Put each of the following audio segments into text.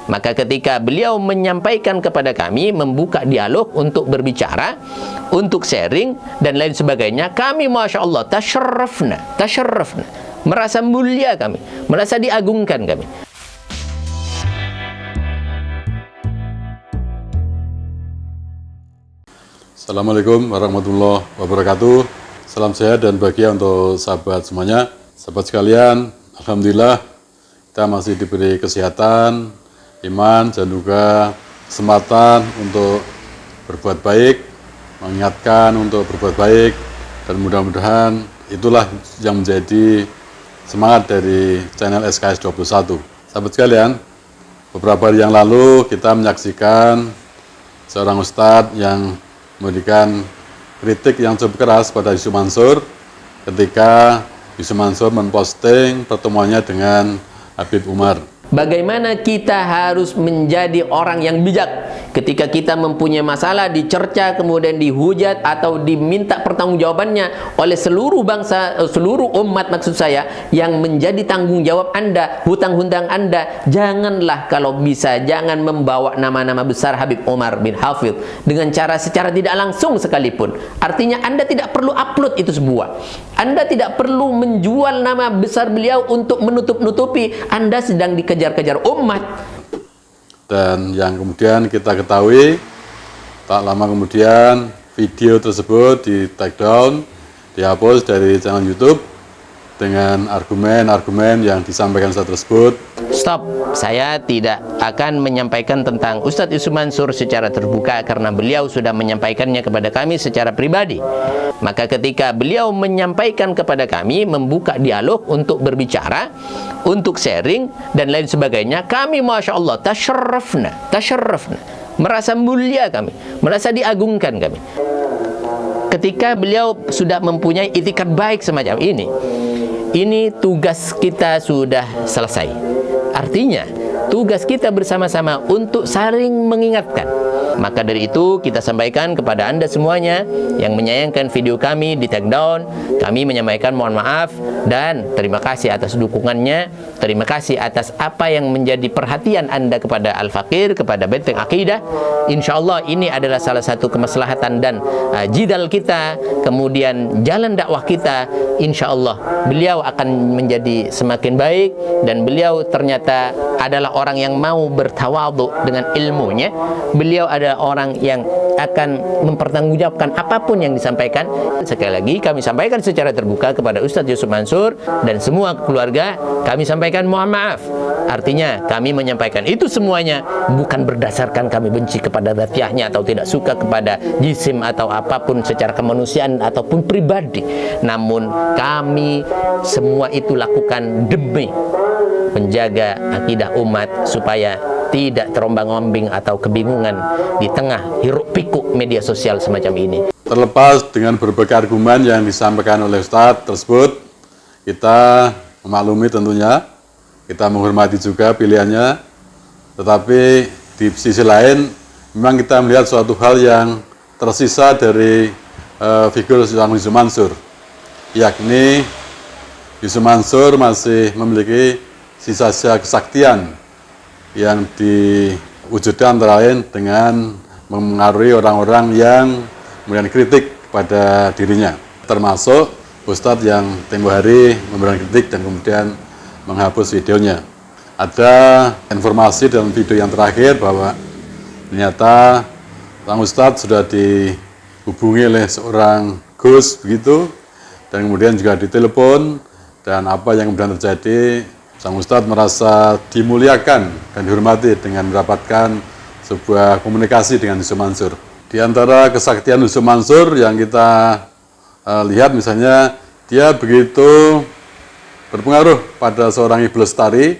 Maka ketika beliau menyampaikan kepada kami, membuka dialog untuk berbicara, untuk sharing dan lain sebagainya, kami Masya Allah tasyarrafna, merasa mulia kami, merasa diagungkan kami. Assalamualaikum warahmatullahi wabarakatuh. Salam sehat dan bahagia untuk sahabat semuanya. Sahabat sekalian, alhamdulillah kita masih diberi kesehatan, iman, dan juga kesempatan untuk berbuat baik, mengingatkan untuk berbuat baik, dan mudah-mudahan itulah yang menjadi semangat dari channel SKS 21. Sahabat sekalian, beberapa hari yang lalu kita menyaksikan seorang ustadz yang memberikan kritik yang cukup keras pada Yusuf Mansur ketika Yusuf Mansur memposting pertemuannya dengan Habib Umar. Bagaimana kita harus menjadi orang yang bijak ketika kita mempunyai masalah, dicerca, kemudian dihujat atau diminta pertanggungjawabannya oleh seluruh bangsa, seluruh umat maksud saya, yang menjadi tanggung jawab Anda, hutang-hutang Anda. Janganlah kalau bisa, jangan membawa nama-nama besar Habib Umar bin Hafidh dengan cara secara tidak langsung sekalipun. Artinya Anda tidak perlu upload itu sebuah. Anda tidak perlu menjual nama besar beliau untuk menutup-nutupi Anda sedang dikejar-kejar umat. Dan yang kemudian kita ketahui, tak lama kemudian video tersebut di take down, dihapus dari channel YouTube dengan argumen-argumen yang disampaikan saat tersebut. Stop, saya tidak akan menyampaikan tentang Ustadz Yusuf Mansur secara terbuka karena beliau sudah menyampaikannya kepada kami secara pribadi. Maka ketika beliau menyampaikan kepada kami, membuka dialog untuk berbicara, untuk sharing dan lain sebagainya, kami Masya Allah tasyarrafna, merasa mulia kami, merasa diagungkan kami. Ketika beliau sudah mempunyai itikat baik semacam ini tugas kita sudah selesai. Artinya, tugas kita bersama-sama untuk saling mengingatkan. Maka dari itu kita sampaikan kepada Anda semuanya yang menyayangkan video kami di take down, kami menyampaikan mohon maaf dan terima kasih atas dukungannya, terima kasih atas apa yang menjadi perhatian Anda kepada Al-Fakir, kepada Benteng Akidah. Insya Allah ini adalah salah satu kemaslahatan dan jidal kita, kemudian jalan dakwah kita. Insya Allah beliau akan menjadi semakin baik dan beliau ternyata adalah orang yang mau bertawadhu dengan ilmunya. Beliau ada orang yang akan mempertanggungjawabkan apapun yang disampaikan. Sekali lagi kami sampaikan secara terbuka kepada Ustadz Yusuf Mansur dan semua keluarga, kami sampaikan mohon maaf. Artinya kami menyampaikan itu semuanya bukan berdasarkan kami benci kepada dhatiahnya atau tidak suka kepada jisim atau apapun secara kemanusiaan ataupun pribadi. Namun kami semua itu lakukan demi menjaga akidah umat supaya tidak terombang-ambing atau kebingungan di tengah hiruk pikuk media sosial semacam ini. Terlepas dengan berbagai argumen yang disampaikan oleh Ustadz tersebut, kita memaklumi tentunya, kita menghormati juga pilihannya, tetapi di sisi lain memang kita melihat suatu hal yang tersisa dari figur Yusuf Mansur, yakni Yusuf Mansur masih memiliki sisa-sisa kesaktian yang diwujudkan antara lain dengan mengaruhi orang-orang yang kemudian kritik pada dirinya, termasuk Ustadz yang tempo hari memberikan kritik dan kemudian menghapus videonya. Ada informasi dalam video yang terakhir bahwa ternyata sang Ustadz sudah dihubungi oleh seorang Gus begitu, dan kemudian juga ditelepon, dan apa yang kemudian terjadi, sang Ustadz merasa dimuliakan dan dihormati dengan mendapatkan sebuah komunikasi dengan Yusuf Mansur. Di antara kesaktian Yusuf Mansur yang kita lihat misalnya, dia begitu berpengaruh pada seorang Ibu Lestari,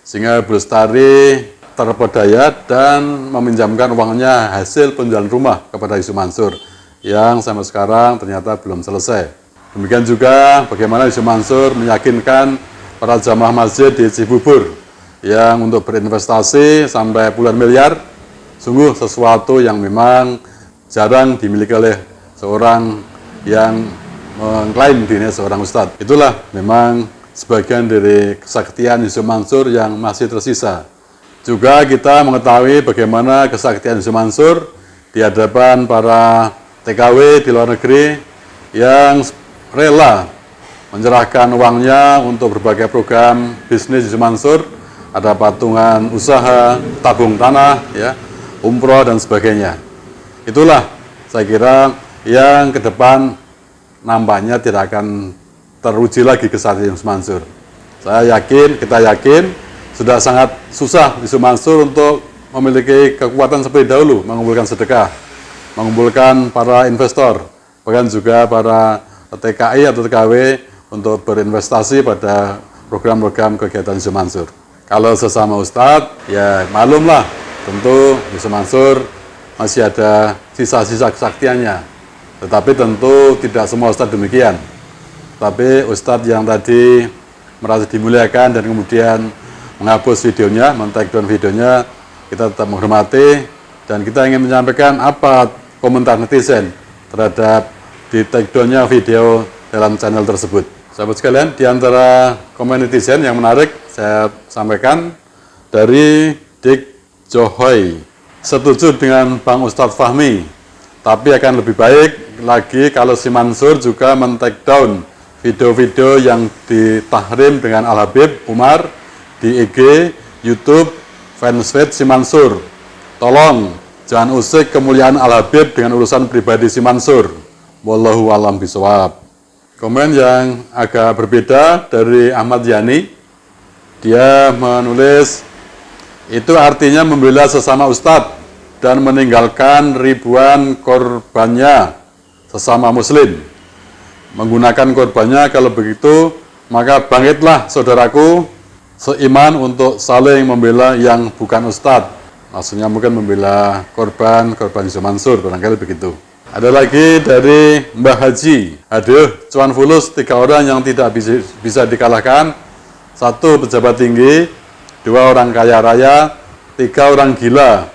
sehingga Ibu Lestari terpedaya dan meminjamkan uangnya hasil penjualan rumah kepada Yusuf Mansur, yang sampai sekarang ternyata belum selesai. Demikian juga bagaimana Yusuf Mansur meyakinkan para jamaah masjid di Cibubur yang untuk berinvestasi sampai puluhan miliar, sungguh sesuatu yang memang jarang dimiliki oleh seorang yang mengklaim dirinya seorang ustadz. Itulah memang sebagian dari kesaktian Yusuf Mansur yang masih tersisa. Juga kita mengetahui bagaimana kesaktian Yusuf Mansur di hadapan para TKW di luar negeri yang rela menyerahkan uangnya untuk berbagai program bisnis Yusuf Mansur. Ada patungan usaha, tabung tanah, ya, umroh dan sebagainya. Itulah saya kira yang ke depan nampaknya tidak akan teruji lagi kesaktian Yusuf Mansur. Saya yakin, kita yakin sudah sangat susah Yusuf Mansur untuk memiliki kekuatan seperti dahulu, mengumpulkan sedekah, mengumpulkan para investor, bahkan juga para TKI atau TKW untuk berinvestasi pada program-program kegiatan Yusuf Mansur. Kalau sesama Ustadz, ya malumlah, tentu Yusuf Mansur masih ada sisa-sisa kesaktiannya. Tetapi tentu tidak semua Ustadz demikian. Tapi Ustadz yang tadi merasa dimuliakan dan kemudian menghapus videonya, men-take down videonya, kita tetap menghormati dan kita ingin menyampaikan apa komentar netizen terhadap di take down-nya video dalam channel tersebut. Sahabat sekalian, di antara komen netizen yang menarik saya sampaikan dari Dik Johoy. Setuju dengan Bang Ustadz Fahmi, tapi akan lebih baik lagi kalau si Mansur juga men-take down video-video yang ditahrim dengan Al-Habib Umar di IG, YouTube, fanspage si Mansur. Tolong jangan usik kemuliaan Al-Habib dengan urusan pribadi si Mansur. Wallahu a'lam bishawab. Komen yang agak berbeda dari Ahmad Yani. Dia menulis, itu artinya membela sesama ustadz dan meninggalkan ribuan korbannya sesama muslim. Menggunakan korbannya, kalau begitu maka bangkitlah saudaraku seiman untuk saling membela yang bukan ustadz. Maksudnya mungkin membela korban Yusuf Mansur, barangkali begitu. Ada lagi dari Mbah Haji. Aduh, cuan fulus 3 orang yang tidak bisa dikalahkan. 1 pejabat tinggi, 2 orang kaya raya, 3 orang gila.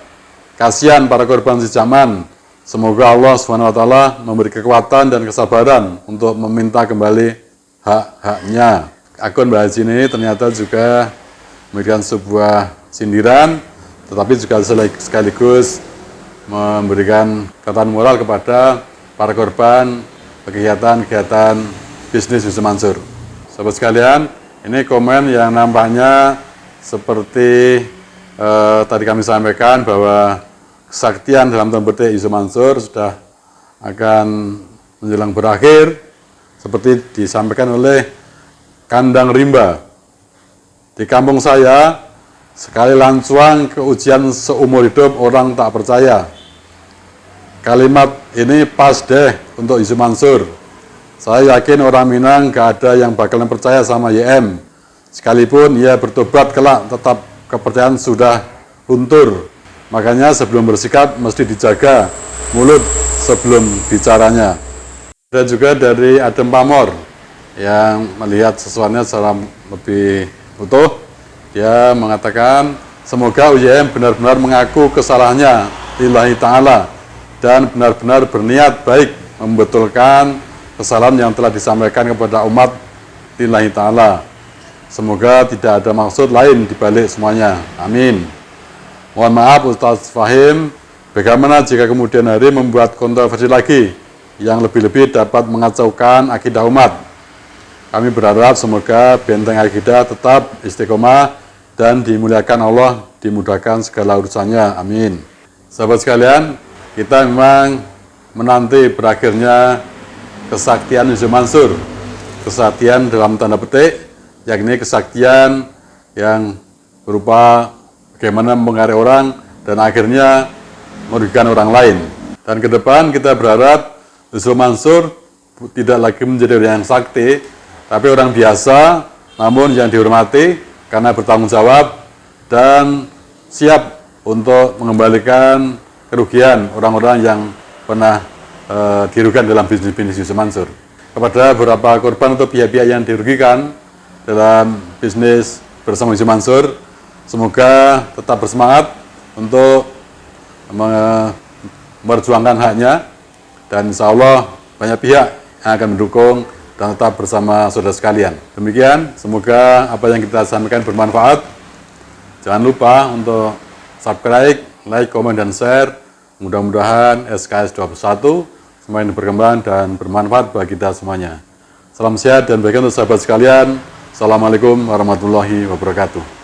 Kasihan para korban sejaman. Semoga Allah SWT memberi kekuatan dan kesabaran untuk meminta kembali hak-haknya. Akun Mbah Haji ini ternyata juga memberikan sebuah sindiran, tetapi juga sekaligus memberikan kekuatan moral kepada para korban kegiatan-kegiatan bisnis Yusuf Mansur. Sahabat sekalian, ini komen yang nampaknya seperti tadi kami sampaikan bahwa kesaktian dalam tanda petik Yusuf Mansur sudah akan menjelang berakhir, seperti disampaikan oleh Kandang Rimba. Di kampung saya, sekali lancuang ke ujian seumur hidup orang tak percaya. Kalimat ini pas deh untuk Yusuf Mansur. Saya yakin orang Minang gak ada yang bakalan percaya sama YM. Sekalipun ia bertobat kelak, tetap kepercayaan sudah luntur. Makanya sebelum bersikap mesti dijaga mulut sebelum bicaranya. Ada juga dari Adem Pamor yang melihat sesuatunya secara lebih utuh. Dia mengatakan, semoga UYM benar-benar mengaku kesalahannya lillahi ta'ala dan benar-benar berniat baik membetulkan kesalahan yang telah disampaikan kepada umat lillahi ta'ala. Semoga tidak ada maksud lain dibalik semuanya. Amin. Mohon maaf Ustaz Fahim, bagaimana jika kemudian hari membuat kontroversi lagi yang lebih-lebih dapat mengacaukan akidah umat. Kami berharap semoga benteng akidah tetap istiqomah dan dimuliakan Allah, dimudahkan segala urusannya. Amin. Sahabat sekalian, kita memang menanti berakhirnya kesaktian Yusuf Mansur. Kesaktian dalam tanda petik, yakni kesaktian yang berupa bagaimana mengarik orang dan akhirnya merugikan orang lain. Dan ke depan kita berharap Yusuf Mansur tidak lagi menjadi orang yang sakti, tapi orang biasa, namun yang dihormati karena bertanggung jawab dan siap untuk mengembalikan kerugian orang-orang yang pernah dirugikan dalam bisnis Yusuf Mansur. Kepada beberapa korban atau pihak-pihak yang dirugikan dalam bisnis bersama Yusuf Mansur, semoga tetap bersemangat untuk memperjuangkan haknya, dan insya Allah banyak pihak yang akan mendukung dan tetap bersama saudara sekalian. Demikian, semoga apa yang kita sampaikan bermanfaat. Jangan lupa untuk subscribe, like, komen, dan share. Mudah-mudahan SKS 21 semakin berkembang dan bermanfaat bagi kita semuanya. Salam sehat dan baik untuk sahabat sekalian. Assalamualaikum warahmatullahi wabarakatuh.